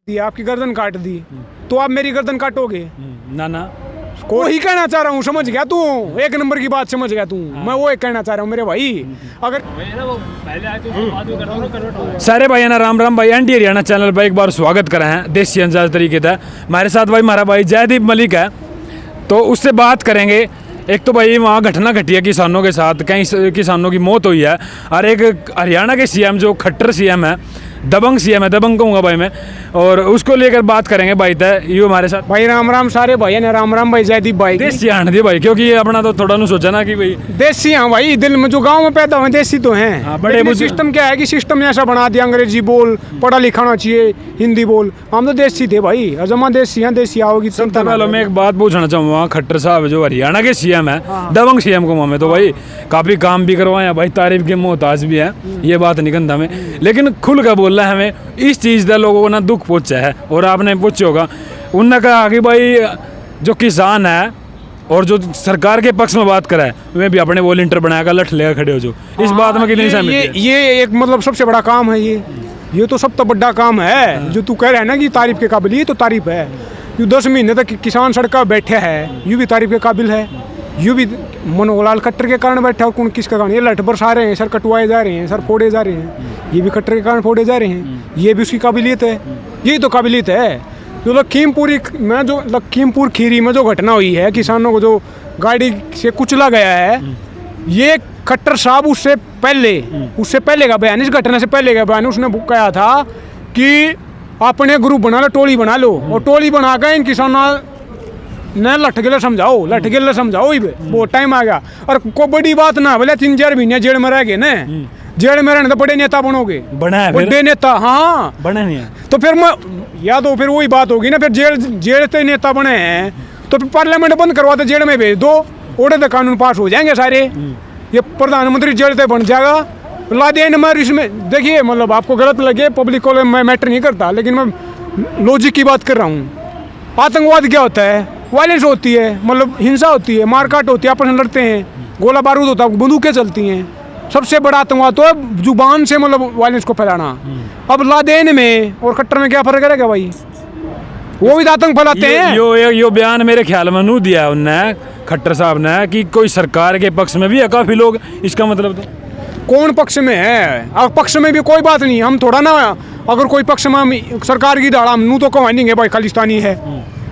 दी, आपकी गर्दन काट दी, तो आप मेरी गर्दन काटोगे ना ना वही कहना चाह रहा हूँ। समझ गया तू, एक नंबर की बात समझ गया तू। मैं वो एक कहना चाह रहा हूँ मेरे भाई। अगर सारे भाई ना राम राम भाई, एनटी हरियाणा चैनल पर एक बार स्वागत करें हैं देसी अंदाज तरीके था। हमारे साथ भाई हमारा भाई जयदीप मलिक है, तो उससे बात करेंगे। एक तो भाई वहाँ घटना घटी है किसानों के साथ, कई किसानों की मौत हुई है, और एक हरियाणा के सीएम जो खट्टर सीएम है, दबंग सीएम है, दबंग कहूँगा भाई मैं, और उसको लेकर बात करेंगे भाई। तय यू हमारे साथ भाई राम राम सारे भाई ने, राम राम भाई जयदीप भाई। देसी आने दे भाई, क्योंकि ये अपना तो थोड़ा नु सोचा ना कि भाई देसी हैं भाई, दिल में जो गांव में पैदा हुए देसी तो हैं। हाँ, बड़े बुजुर्ग। सिस्टम क्या है कि सिस्टम ने ऐसा बना दिया, अंग्रेजी बोल, पढ़ा लिखा होना चाहिए, हिंदी बोल। हम तो देसी थे भाई, अजमा देसी हैं, देसी आओगी। सबसे पहले मैं एक बात पूछना चाहूँगा, खट्टर साहब जो हरियाणा के सीएम है, दबंग सीएम को हमें तो भाई काफ़ी काम भी करवाए हैं भाई, तारीफ के मोहताज भी हैं, ये बात नहीं कहता हमें, लेकिन खुल कर बोल रहा है हमें इस चीज़ का लोगों को ना दुख पहुँचा है। और आपने पूछे होगा, उनने कहा कि भाई जो किसान है और जो सरकार के पक्ष में बात करा है, वे भी अपने वॉलंटियर बनाएगा, लठ लेकर खड़े हो जो। इस बात में कितनी सहमति है? ये एक मतलब सबसे बड़ा काम है ये तो सब तो बड़ा काम है। जो तू कह रहा है ना कि तारीफ के काबिल, ये तो तारीफ है। जो 10 महीने तक किसान सड़क पर बैठे है, ये भी तारीफ के काबिल है। यूँ भी मनोहर लाल खट्टर के कारण बैठा, और कौन किसका कारण? ये लठ बरसा रहे हैं, सर कटवाए जा रहे हैं, सर फोड़े जा रहे हैं, ये भी खट्टर के कारण फोड़े जा रहे हैं। ये भी उसकी काबिलियत है, यही तो काबिलियत है। जो लखीमपुर खीरी में जो घटना हुई है, किसानों को जो गाड़ी से कुचला गया है, ये खट्टर साहब उससे पहले का बयान, इस घटना से पहले का बयान उसने कहा था कि अपने ग्रुप बना लो, टोली बना लो, और टोली बना कर इन किसानों न लठ गिले समझाओ, ही बहुत टाइम आ गया। और कोई बड़ी बात ना बोले 3-4 महीने जेल में रह गए ना, जेल में रहने तो बड़े नेता बनोगे, बड़े नेता। हाँ बने नहीं है तो फिर मैं या तो फिर वही बात होगी ना, फिर जेल से नेता बने हैं तो फिर पार्लियामेंट बंद करवा दो, जेल में भेज दो, ओडे तो कानून पास हो जाएंगे सारे। ये प्रधानमंत्री जेल से बन जाएगा, लादेन मर। इसमें देखिए, मतलब आपको गलत लगे, पब्लिक को मैं मैटर नहीं करता, लेकिन मैं लॉजिक की बात कर रहा हूँ। आतंकवाद क्या होता है? वायलेंस होती है, मतलब हिंसा होती है, मारकाट होती है, आपस में लड़ते हैं, गोला बारूद होता है, बंदूकें चलती हैं। सबसे बड़ा आतंकवाद तो है जुबान से, मतलब वायलेंस को फैलाना। अब लादेन में और खट्टर में क्या फर्क है क्या भाई? वो भी आतंक फैलाते हैं। यो बयान मेरे ख्याल में नू दिया उनने, खट्टर साहब ने, कि कोई सरकार के पक्ष में भी है काफी लोग। इसका मतलब तो कौन पक्ष में है? अब पक्ष में भी कोई बात नहीं, हम थोड़ा ना, अगर कोई पक्ष में हम सरकार की दाड़ा, हम नू तो कहानी भाई खालिस्तानी है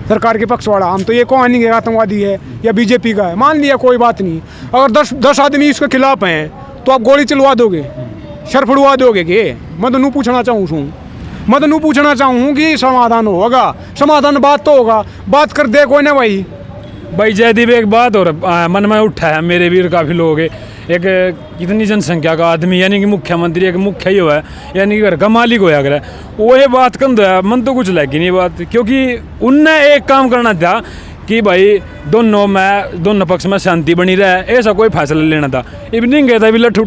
सरकार के पक्ष वाला, हम तो ये कहानी आतंकवादी है या बीजेपी का है, मान लिया, कोई बात नहीं। अगर 10 आदमी इसके खिलाफ हैं तो आप गोली चलवा दोगे, सर फड़वा दोगे कि? मैं तो नू पूछना चाहूँ कि समाधान होगा, समाधान बात तो होगा, बात कर दे कोई ना भाई। जयदीप एक बात और मन में उठा है, मेरे भी काफ़ी लोग एक कितनी जनसंख्या का आदमी, यानी कि मुख्यमंत्री एक मुख्य ही हुआ है, यानी कि घर का मालिक होया अगर वो ये बात कम तो है, मन तो कुछ लगी नहीं बात। क्योंकि उनने एक काम करना था कि भाई दोनों पक्ष में शांति बनी रहे, ऐसा कोई फैसला लेना था। अब निंगे भी लठ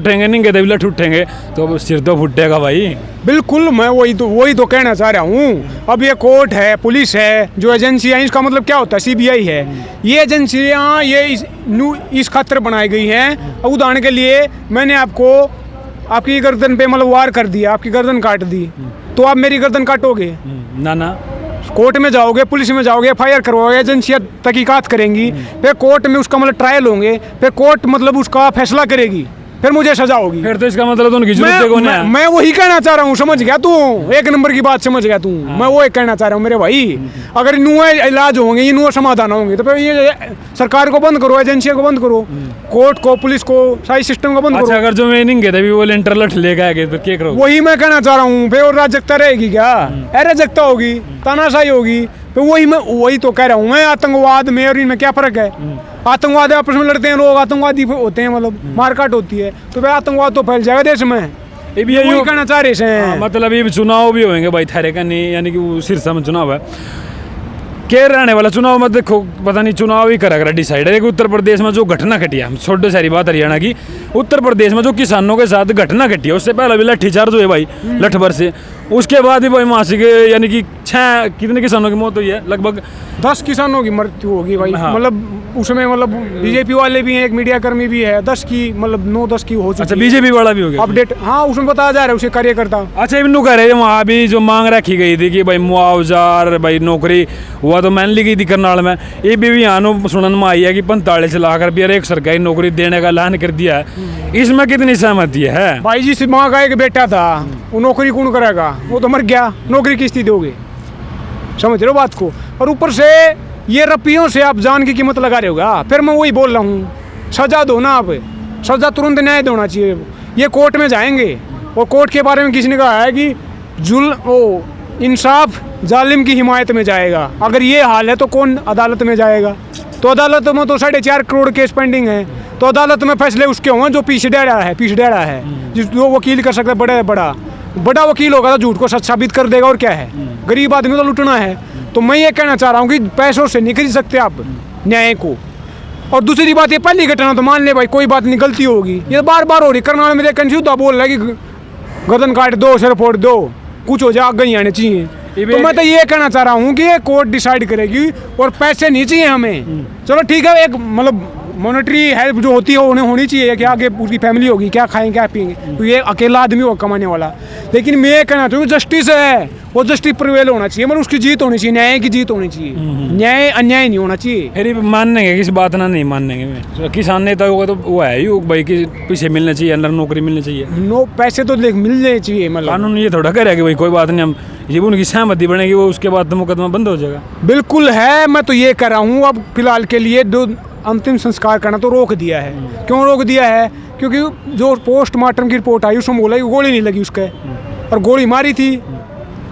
उठेंगे तो सिर तो फुटेगा भाई। बिल्कुल, मैं वही तो कहना चाह रहा हूँ। अब ये कोर्ट है, पुलिस है, जो एजेंसियाँ, इसका मतलब क्या होता है? CBI है। ये एजेंसियाँ ये इस खातिर बनाई गई हैं। उदाहरण के लिए मैंने आपकी गर्दन पे मतलब वार कर दिया, आपकी गर्दन काट दी, तो आप मेरी गर्दन काटोगे ना कोर्ट में जाओगे, पुलिस में जाओगे, FIR करवाओगे, एजेंसियाँ तहकीकात करेंगी, फिर कोर्ट में उसका मतलब ट्रायल होंगे, फिर कोर्ट मतलब उसका फैसला करेगी, फिर मुझे सजा होगी। फिर तो इसका मतलब उनकी जरूरत को नहीं है। मैं वही कहना चाह रहा हूँ, समझ गया तू? एक नंबर की बात समझ गया तू। मैं वो एक कहना चाह रहा हूँ मेरे भाई, अगर नुआ इलाज होंगे, ये नुआ समाधान होंगे, तो फिर ये सरकार को बंद करो, एजेंसियों को बंद करो, कोर्ट को, पुलिस को, सारी सिस्टम को बंद करो। अगर जो मैं नहीं कहता भी वो लेंटर लठ लेके आएंगे तो क्या करो? वही मैं कहना चाह रहा हूँ। फिर और राजकता रहेगी क्या? अराजकता होगी, तानाशाही होगी। तो वही तो कह रहा हूँ मैं, आतंकवाद में और इनमें क्या फर्क है? आतंकवाद आपस में लड़ते हैं लोग, आतंकवादी होते हैं, मतलब मारकाट होती है, तो भाई आतंकवाद तो फैल जाएगा देश में। ये कहना चाह रहे हैं। मतलब ये चुनाव भी होंगे भाई थारे का नहीं, यानी कि वो सिरसा में चुनाव है, के रहने वाला चुनाव में देखो पता नहीं चुनाव ही करा डिसाइड है कि उत्तर प्रदेश में जो घटना घटी है, हम छोटे सारी बात हरियाणा की, उत्तर प्रदेश में जो किसानों के साथ घटना घटी है उससे पहले भी लाठीचार्ज हुए भाई लठभर से, उसके बाद भी भाई मासिक यानी कि 6 कितने किसानों की मौत हुई है, लगभग 10 किसानों की मृत्यु होगी भाई। हाँ। मतलब उसमें मतलब बीजेपी वाले भी हैं, एक मीडिया कर्मी भी है, 10 की मतलब 9-10 की हो चुकी अच्छा बीजेपी वाला भी हो गया अपडेट। हाँ उसमें बताया जा रहा है उसे कार्यकर्ता। अच्छा इन्नू कह रहे वहाँ भी जो मांग रखी गई थी कि भाई मुआवजा और भाई नौकरी हुआ तो मैंने ली गई थी करनाल में, ये भी यहाँ सुनने में आई है कि 45 लाख रुपया एक सरकारी नौकरी देने का ऐलान कर दिया है, इसमें कितनी सहमति है? भाई जिस माँ का एक बेटा था वो नौकरी कौन करेगा, वो तो मर गया, नौकरी किस दोगे, समझ रहे हो बात को। और ऊपर से ये रुपयों से आप जान की कीमत लगा रहे होगा। फिर मैं वही बोल रहा हूँ, सजा दो ना आप, सजा तुरंत न्याय देना चाहिए। ये कोर्ट में जाएंगे और कोर्ट के बारे में किसी ने कहा है कि इंसाफ जालिम की हिमायत में जाएगा। अगर ये हाल है तो कौन अदालत में जाएगा? तो अदालत में तो 4.5 करोड़ केस पेंडिंग है, तो अदालत में फैसले उसके होंगे जो पीछे डेढ़ा है जिस जो वकील कर सकता है, बड़ा वकील होगा तो झूठ को सच साबित कर देगा। और क्या है, गरीब आदमी तो लुटना है। तो मैं ये कहना चाह रहा हूँ कि पैसों से नहीं खरीद सकते आप न्याय को। और दूसरी बात, ये पहली घटना तो मान ले भाई कोई बात नहीं, गलती होगी, ये बार बार हो रही। करनाल में कंफ्यूज बोल रहा है कि गर्दन काट दो, सिर फोड़ दो, कुछ हो जाए, आगे ही आने चाहिए। तो मैं तो ये कहना चाह रहा हूँ कि ये कोर्ट डिसाइड करेगी और पैसे नहीं चाहिए हमें। चलो ठीक है, एक मतलब मॉनेटरी हेल्प जो होती है उन्हें होनी चाहिए कि आगे पूरी फैमिली होगी, क्या खाएंगे क्या पिएंगे, तो ये अकेला आदमी होगा कमाने वाला। लेकिन मैं ये कहना चाहूँ जस्टिस है, वो जस्टिस प्रिवेल होना चाहिए, मतलब उसकी जीत होनी चाहिए, न्याय की जीत होनी चाहिए, न्याय अन्याय नहीं होना चाहिए। फिर भी मानेंगे किस बात ना नहीं मानेंगे में, किसान नेता होगा तो वो है ही भाई कि पीछे मिलना चाहिए, अंदर नौकरी मिलनी चाहिए, पैसे तो देख मिलने चाहिए। मतलब कानून ये थोड़ा कह रहा है कि भाई कोई बात नहीं, हम जब उनकी सहमति बनेगी वो उसके बाद तो मुकदमा बंद हो जाएगा। बिल्कुल है, मैं तो ये कर रहा हूँ अब फिलहाल के लिए अंतिम संस्कार करना तो रोक दिया है। क्यों रोक दिया है? क्योंकि जो पोस्टमार्टम की रिपोर्ट आई उसमें बोला कि गोली नहीं लगी उसके, और गोली मारी थी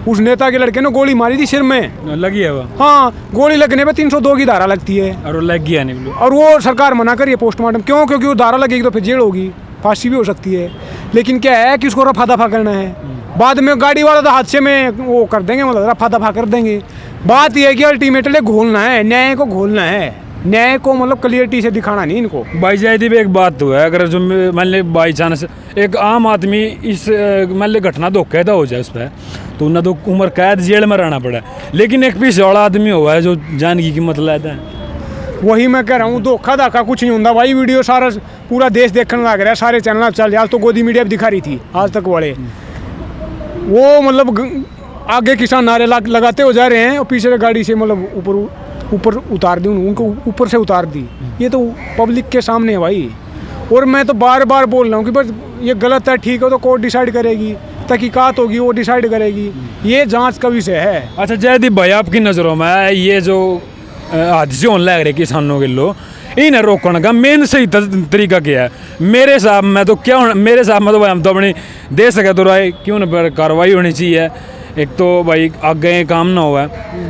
उस नेता के लड़के ने, गोली मारी थी सिर में लगी है वो। हाँ, गोली लगने पे 302 की धारा लगती है और वो लग गया नहीं, और वो सरकार मना करिए पोस्टमार्टम। क्यों? क्योंकि वो धारा लगेगी तो फिर जेल होगी, फांसी भी हो सकती है। लेकिन क्या है कि उसको रफा दफा करना है, बाद में गाड़ी वाला तो हादसे में वो कर देंगे, मतलब रफा दफा कर देंगे। बात यह है कि अल्टीमेटली घोलना है, न्याय को घोलना है, न्याय को मतलब क्लियरिटी से दिखाना नहीं इनको। भाई जयदीप एक बात तो है, अगर जो मान ले बाई चांस एक आम आदमी इस मान ले घटना धोखा हो जाए उस पर, तो उन्हें तो उम्र कैद जेल में रहना पड़ा, लेकिन एक पीछे वाला आदमी हुआ है जो जान की कीमत लाता है। वही मैं कह रहा हूँ, धोखा धाखा कुछ नहीं होता भाई। वीडियो सारा पूरा देश देखने लग रहा है, सारे चैनल चल रहे। आज तो गोदी मीडिया भी दिखा रही थी आज तक वाले, वो मतलब आगे किसान नारे लगाते हो जा रहे हैं और पीछे से गाड़ी से मतलब ऊपर उतार दी, उनको ऊपर से उतार दी। ये तो पब्लिक के सामने है भाई। और मैं तो बार बार बोल रहा हूँ कि बस ये गलत है, ठीक है तो कोर्ट डिसाइड करेगी, तहकीकात होगी, वो डिसाइड करेगी, ये जांच का विषय है। अच्छा जयदीप भाई, आपकी नज़रों में ये जो हादसे होने लग रहे किसानों के लो, इन्हें रोकने का मेन सही तरीका क्या है? मेरे हिसाब में तो क्या मेरे हिसाब में तो भाई हम तो अपनी दे सके तो राय क्यों ना कार्रवाई होनी चाहिए। एक तो भाई आगे काम ना हुआ,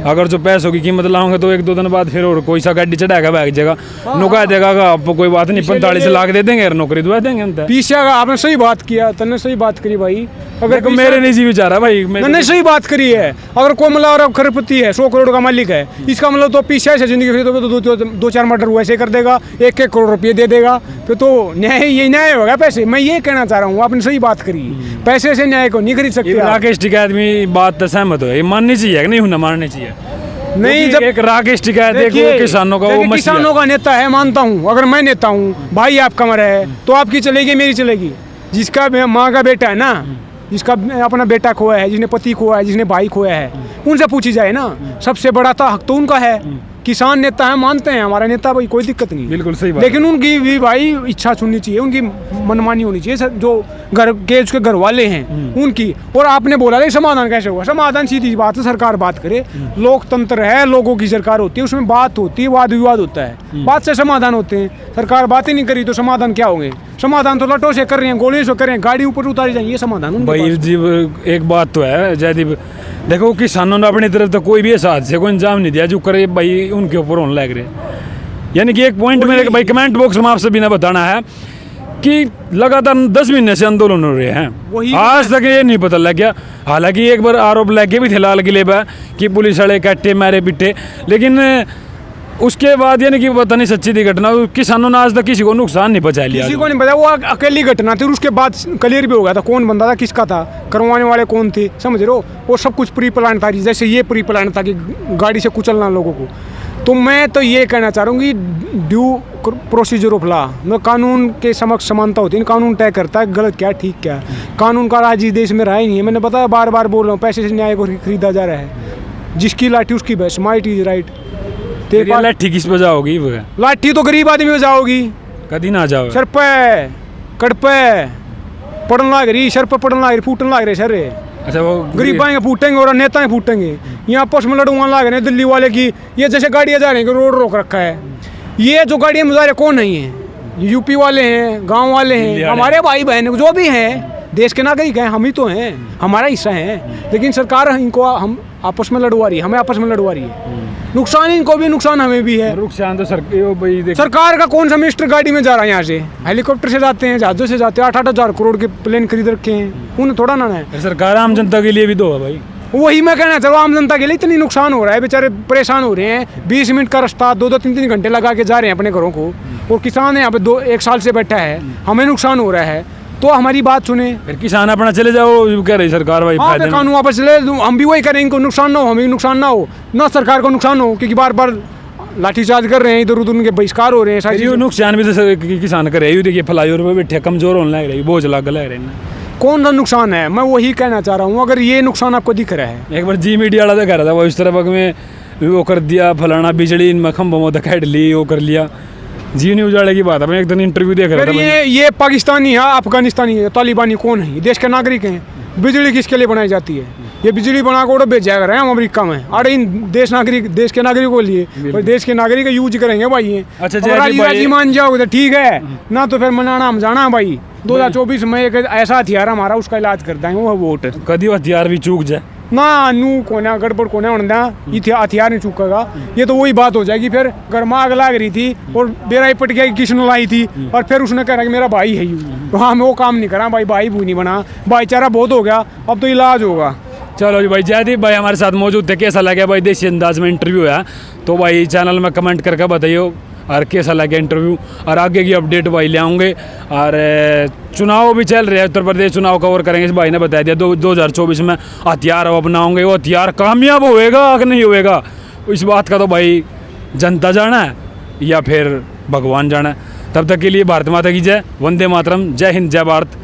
अगर जो पैसों की कीमत लाओगे तो 1-2 दिन बाद फिर और कोई सा गाड़ी चढ़ाएगा बैग जगह नुका देगा, आपको कोई बात नहीं 45 लाख दे देंगे और नौकरी दुआ देंगे। पीछे आपने सही बात किया, तने सही बात करी भाई। अगर मेरे निजी विचार है भाई, मैंने सही बात करी है। अगर कोई मतलब खरपति है, 100 करोड़ का मालिक है, इसका मतलब तो पीछे से जिंदगी तो 2-4 मर्डर वैसे कर देगा, 1-1 करोड़ रुपये दे देगा, फिर तो न्याय ये न्याय होगा पैसे। मैं ये कहना चाह रहा हूँ, आपने सही बात करी, पैसे से न्याय को नहीं खरीद सकते। राकेश टिकैत आदमी बात तो सहमत हो, ये माननी चाहिए कि नहीं होना माननी चाहिए? नहीं, जब एक राकेश टिकैत देखो किसानों का, वो किसानों का नेता है मानता हूँ। अगर मैं नेता हूँ, भाई आपका मर है तो आपकी चलेगी, मेरी चलेगी। जिसका माँ का बेटा है ना, जिसका अपना बेटा खोया है, जिसने पति खोया है, जिसने भाई खोया है, उनसे पूछी जाए ना, सबसे बड़ा था हक तो उनका है। किसान नेता है, मानते हैं हमारा नेता भाई, कोई दिक्कत नहीं, बिल्कुल सही बात। लेकिन उनकी भी भाई इच्छा सुननी चाहिए, उनकी मनमानी होनी चाहिए, जो घर के उसके घर वाले हैं उनकी। और आपने बोला नहीं समाधान कैसे होगा? समाधान सीधी बात है, सरकार बात करे। लोकतंत्र है, लोगों की सरकार होती है, उसमें बात होती है, वाद विवाद होता है, बात से समाधान होते हैं। सरकार बात ही नहीं करी तो समाधान क्या होंगे? समाधान तो लटो से कर रहे हैं, गोली से कर रहे हैं, गाड़ी ऊपर उतारी जाएंगे, ये समाधान भाई जी। एक बात तो है जयदीप, देखो किसानों ने अपनी तरफ तो कोई भी ऐसा हादसे को अंजाम नहीं दिया जो करे भाई उनके ऊपर होने लग रहे। यानी कि एक पॉइंट मेरे भाई कमेंट बॉक्स में आपसे भी ना बताना है कि लगातार 10 महीने से आंदोलन हो रहे हैं, वही आज तक ये नहीं पता लग गया। हालांकि एक बार आरोप लगे भी थे लाल किले पर कि पुलिस वाले कट्टे मारे पिटे, लेकिन उसके बाद यानी कि पता नहीं सच्ची थी घटना, किसानों ने आज तक किसी को नुकसान नहीं पहुंचा लिया। किसी को नहीं पता, वो अकेली घटना थी और उसके बाद क्लियर भी हो गया था कौन बंदा था, किसका था, करवाने वाले कौन थे, समझ रहे हो। वो सब कुछ प्री प्लान था, जैसे ये प्री प्लान था कि गाड़ी से कुचलना लोगों को। तो मैं तो ये कहना चाह रहा हूँ कि ड्यू प्रोसीजर ऑफ लॉ में कानून के समक्ष समानता होती है, कानून तय करता है गलत क्या है ठीक क्या है। कानून का राज इस देश में रहा ही नहीं है, मैंने बताया बार बार बोल रहा हूँ, पैसे से न्याय को खरीदा जा रहा है। जिसकी लाठी उसकी बस, माइट इज राइट। लाठी किस वजह होगी? लाठी तो गरीब आदमी में जाओगी, कभी ना जाओ। सर पे कड़पे पड़न लाग रही, सर पे पड़न लाग रही, फूटन लाग रहे सर। अच्छा, वो गरीब आएंगे फूटेंगे और नेताएं फूटेंगे। यहाँ आपस में लड़ुआ लाग रहे हैं दिल्ली वाले की, ये जैसे गाड़ियाँ जा रही हैं रोड रोक रखा है। ये जो गाड़ियाँ में जा रहे कौन नहीं है? यूपी वाले हैं, गांव वाले हैं, हमारे भाई बहन जो भी हैं, देश के नागरिक हैं, हम ही तो हैं, हमारा हिस्सा है। लेकिन सरकार इनको हम आपस में लड़वा रही है, हमें आपस में लड़वा रही है। नुकसान इनको भी, नुकसान हमें भी है। नुकसान तो सरकार का कौन सा मिनिस्टर गाड़ी में जा रहा है? यहाँ से हेलीकॉप्टर से जाते हैं, जहाजों से जाते हैं, 8-8 हज़ार करोड़ के प्लेन खरीद रखे हैं, उन्हें थोड़ा ना है। सरकार आम जनता के लिए भी दो है भाई। वही मैं कहना चाह रहा हूँ, आम जनता के लिए इतनी नुकसान हो रहा है, बेचारे परेशान हो रहे हैं। 20 मिनट का रास्ता 2-2, 3-3 घंटे लगा के जा रहे हैं अपने घरों को, और किसान यहाँ पे 1 साल से बैठा है, हमें नुकसान हो रहा है। तो हमारी बात सुने, फिर किसान अपना चले जाओ कह रही सरकार भाई। हाँ, कानून वापस ले, हम भी वही करें, इनको नुकसान ना हो, हमें नुकसान ना हो, ना सरकार को नुकसान हो, क्योंकि बार बार लाठीचार्ज कर रहे हैं, इधर उधर उनके बहिष्कार हो रहे हैं। ये नुकसान भी तो किसान कर रहे हैं, देखिए फ्लाईओवर पे बैठे कमजोर होने लग रही, बोझ लग रहे हैं। कौन सा नुकसान है? मैं वही कहना चाह रहा हूँ, अगर ये नुकसान आपको दिख रहा है। एक बार जी मीडिया वाला कह रहा था वो इस तरह में वो कर दिया, फलाना बिजली इन खंभों में दखेड़ ली, वो कर लिया। जी न्यूज वाले की बात है, मैं एक दिन इंटरव्यू देख रहा था। ये पाकिस्तानी है, अफगानिस्तानी है, तालिबानी कौन है? ये देश के नागरिक हैं। बिजली किसके लिए बनाई जाती है? ये बिजली बना कर भेजा रहे हैं हम अमेरिका में, अरे इन देश के नागरिकों के लिए, और देश के नागरिक यूज करेंगे भाई ये। अच्छा जी मान जाओगे तो ठीक है ना, तो फिर मनाना हम जाना भाई। 2024 में एक ऐसा हथियार हमारा, उसका इलाज कर देंगे, वो वोट। कभी हथियार भी चूक जाए ना, नू कोना गड़बड़ कोना होना, हथियार नहीं चूकेगा। ये तो वही बात हो जाएगी, फिर गर्मा आग लाग रही थी और डेरा ही पट गया, किसने लाई थी, और फिर उसने कहा कि मेरा भाई है तो हाँ, मैं वो काम नहीं करा भाई, भाई भी नहीं बना, भाईचारा बहुत हो गया, अब तो इलाज होगा। चलो जी भाई, जयदीप भाई हमारे साथ मौजूद थे, कैसा लगा भाई देसी अंदाज में इंटरव्यू है? तो भाई चैनल में कमेंट करके बताइए और कैसा लगे इंटरव्यू, और आगे की अपडेट भाई ले आऊँगे। और चुनाव भी चल रहे हैं, उत्तर प्रदेश चुनाव कवर करेंगे, इस भाई ने बता दिया। 2024 में हथियार अपनाओगे, वो हथियार कामयाब होएगा कि नहीं होएगा, इस बात का तो भाई जनता जाना है या फिर भगवान जाना है। तब तक के लिए भारत माता की जय, वंदे मातरम, जय हिंद, जय भारत।